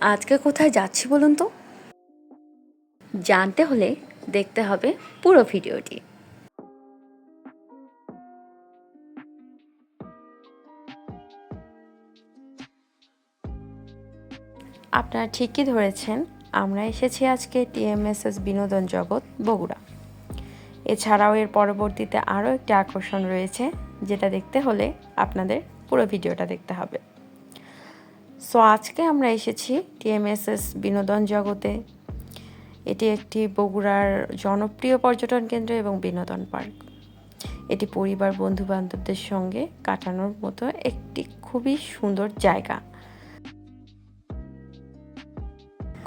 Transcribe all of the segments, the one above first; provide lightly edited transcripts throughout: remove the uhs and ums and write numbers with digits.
আজকে কোথায় যাচ্ছি বলুন তো? জানতে হলে দেখতে হবে পুরো ভিডিওটি। আপনারা ঠিকই ধরেছেন, আমরা এসেছি আজকে টিএমএসএস বিনোদন জগৎ বগুড়া। এছাড়াও এর পরবর্তীতে আরও একটি আকর্ষণ রয়েছে, যেটা দেখতে হলে আপনাদের পুরো ভিডিওটা দেখতে হবে। সো আজকে আমরা এসেছি টিএমএসএস বিনোদন জগতে। এটি একটি বগুড়ার জনপ্রিয় পর্যটন কেন্দ্র এবং বিনোদন পার্ক। এটি পরিবার বন্ধু বান্ধবদের সঙ্গে কাটানোর মতো একটি খুবই সুন্দর জায়গা।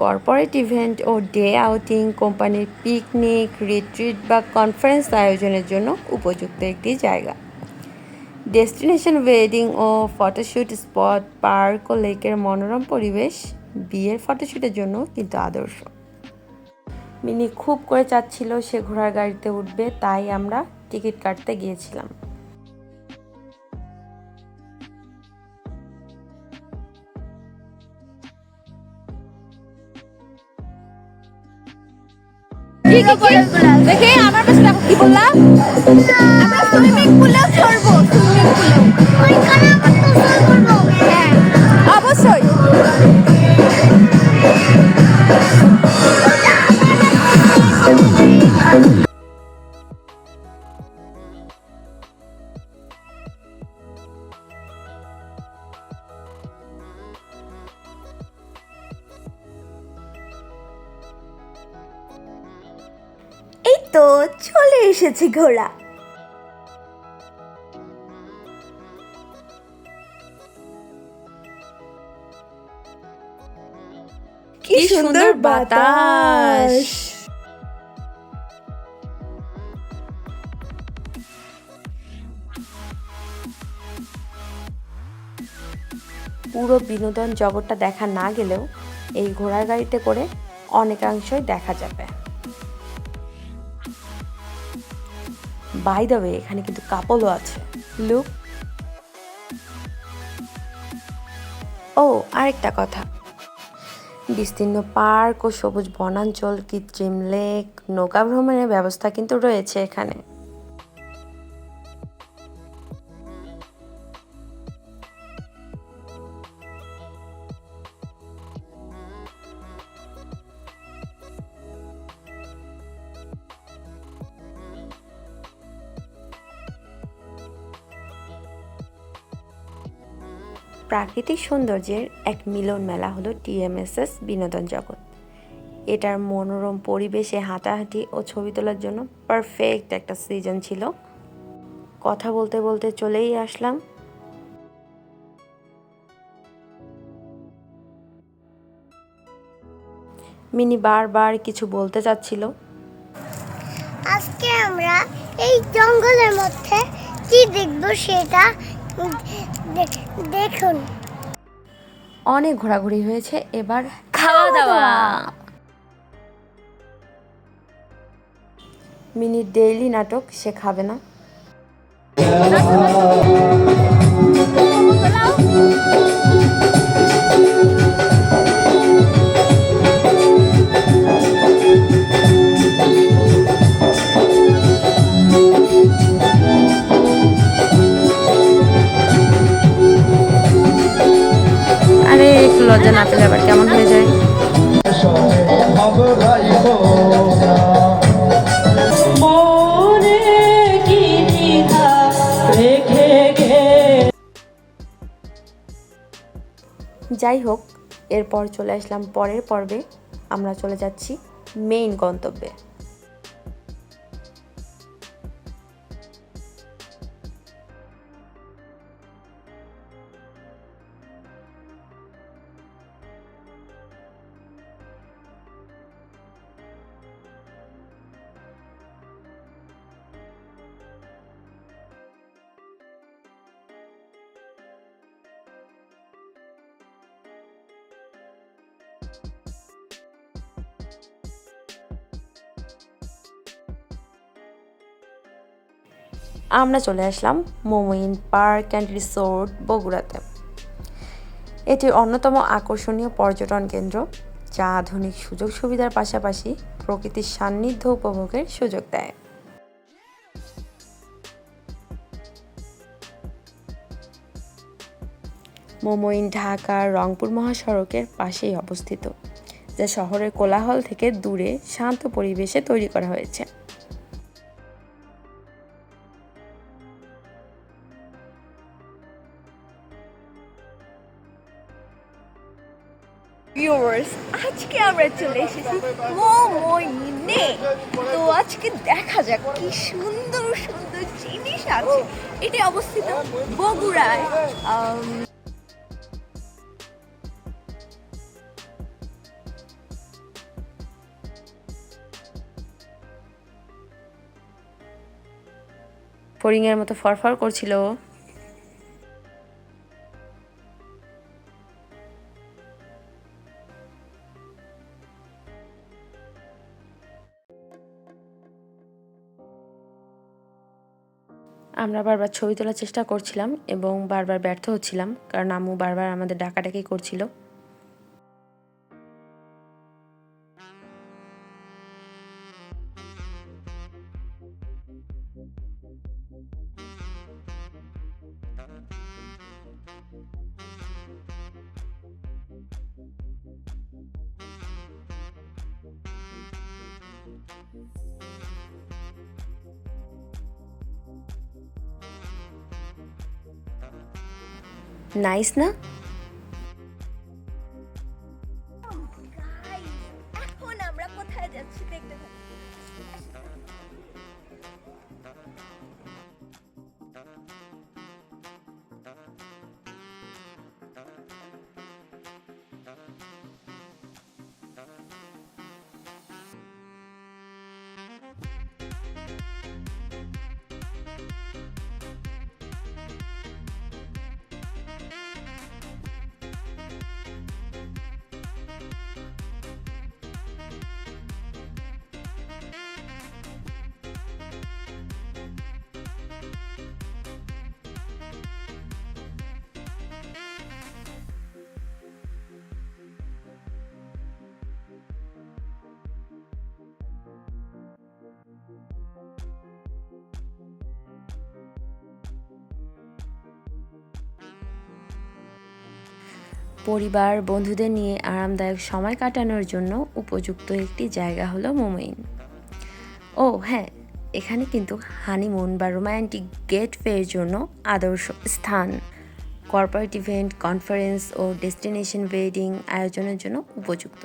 কর্পোরেট ইভেন্ট ও ডে আউটিং, কোম্পানির পিকনিক, রিট্রিট বা কনফারেন্স আয়োজনের জন্য উপযুক্ত একটি জায়গা। ডেস্টিনেশন ওয়েডিং ও ফটোশ্যুট স্পট, পার্ক ও লেকের মনোরম পরিবেশ বিয়ের ফটোশ্যুটের জন্য কিন্তু আদর্শ। মিনি খুব করে চাচ্ছিল সে ঘোড়ার গাড়িতে উঠবে, তাই আমরা টিকিট কাটতে গিয়েছিলাম। দেখে আমার কাছে দেখো কি বললাম, আমরা সুইমিং পুলেও চড়বো, সুইমিং পুলেও ওইখানে আমরা গোসল করবো। হ্যাঁ অবশ্যই। এই তো চলে এসেছে ঘোড়া। কি সুন্দর বাতাস। পুরো বিনোদন জগৎটা দেখা না গেলেও এই ঘোড়ার গাড়িতে করে অনেকাংশই দেখা যাবে। বাই দ্য ওয়ে, এখানে কিন্তু কাপলও আছে। লুক। ও আরেকটা কথা, বিস্তীর্ণ পার্ক ও সবুজ বনাঞ্চল, কৃত্রিম লেক, নৌকা ভ্রমণের ব্যবস্থা কিন্তু রয়েছে এখানে। প্রাকৃতিক সৌন্দর্যের এক মিলন মেলা হলো টিএমএসএস বিনোদন জগৎ। এটার মনোরম পরিবেশে হাঁটাহাঁটি ও ছবি তোলার জন্য পারফেক্ট একটা সিজন ছিল। কথা বলতে বলতে চলেই আসলাম। মিনি বারবার কিছু বলতে চাচ্ছিল। আজকে আমরা এই জঙ্গলের মধ্যে কি দেখব সেটা দেখুন। অনেক ঘোরাঘুরি হয়েছে, এবার খাওয়া দাওয়া। মিনির ডেইলি নাটক, সে খাবে না। আরে একটু লজ্জা না পেলে আবার কেমন হয়ে যায়। যাই হোক, এরপর চলে আসলাম পরের পর্বে। আমরা চলে যাচ্ছি মেইন গন্তব্যে। আমরা চলে আসলাম মোমিন পার্ক অ্যান্ড রিসোর্ট বগুড়াতে। এটি অন্যতম আকর্ষণীয় পর্যটন কেন্দ্র, যা আধুনিক সুযোগ সুবিধার পাশাপাশি প্রকৃতির সান্নিধ্য উপভোগের সুযোগ দেয়। মোমোইন ঢাকার রংপুর মহাসড়কের পাশেই অবস্থিত, যা শহরের কোলাহল থেকে দূরে শান্ত পরিবেশে তৈরি করা হয়েছে। ভিউয়ার্স, আজকে আমরা চলে এসেছি মোমোইনে। তো আজকে দেখা যাক কি সুন্দর সুন্দর জিনিস আছে। এটি অবস্থিত বগুড়ায়। ফড়িংয়ের মতো ফরফর করছিল ও। আমরা বারবার ছবি তোলার চেষ্টা করছিলাম এবং বারবার ব্যর্থ হচ্ছিলাম, কারণ আম্মু বারবার আমাদের ডাকাডাকি করছিল। নাইস না? এখন আমরা কোথায় যাচ্ছি দেখতে থাকি। পরিবার বন্ধুদের নিয়ে আরামদায়ক সময় কাটানোর জন্য উপযুক্ত একটি জায়গা হলো মোমোইন। ও হ্যাঁ, এখানে কিন্তু হানিমুন বা রোমান্টিক গেটওয়ের জন্য আদর্শ স্থান। কর্পোরেট ইভেন্ট, কনফারেন্স ও ডেস্টিনেশন ওয়েডিং আয়োজনের জন্য উপযুক্ত।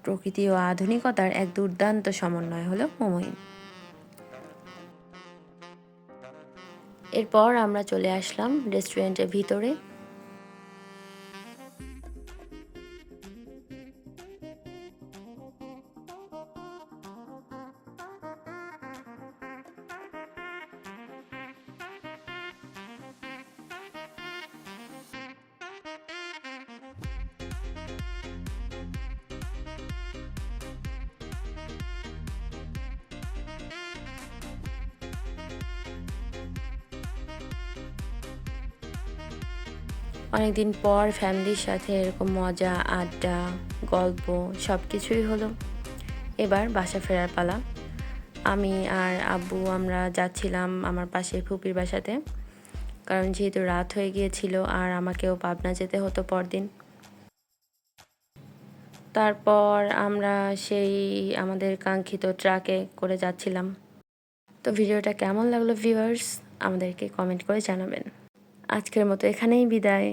প্রকৃতি ও আধুনিকতার এক দুর্দান্ত সমন্বয় হলো মোমোইন। এরপর আমরা চলে আসলাম রেস্টুরেন্টের ভিতরে। অনেকদিন পর ফ্যামিলির সাথে এরকম মজা, আড্ডা, গল্প সব কিছুই হলো। এবার বাসা ফেরার পালা। আমি আর আব্বু আমরা যাচ্ছিলাম আমার পাশে ফুপির বাসাতে, কারণ যেহেতু রাত হয়ে গিয়েছিল আর আমাকেও পাবনা যেতে হতো পরদিন। তারপর আমরা সেই আমাদের কাঙ্ক্ষিত ট্রাকে করে যাচ্ছিলাম। তো ভিডিওটা কেমন লাগলো ভিউয়ার্স, আমাদেরকে কমেন্ট করে জানাবেন। আজকের মতো এখানেই বিদায়।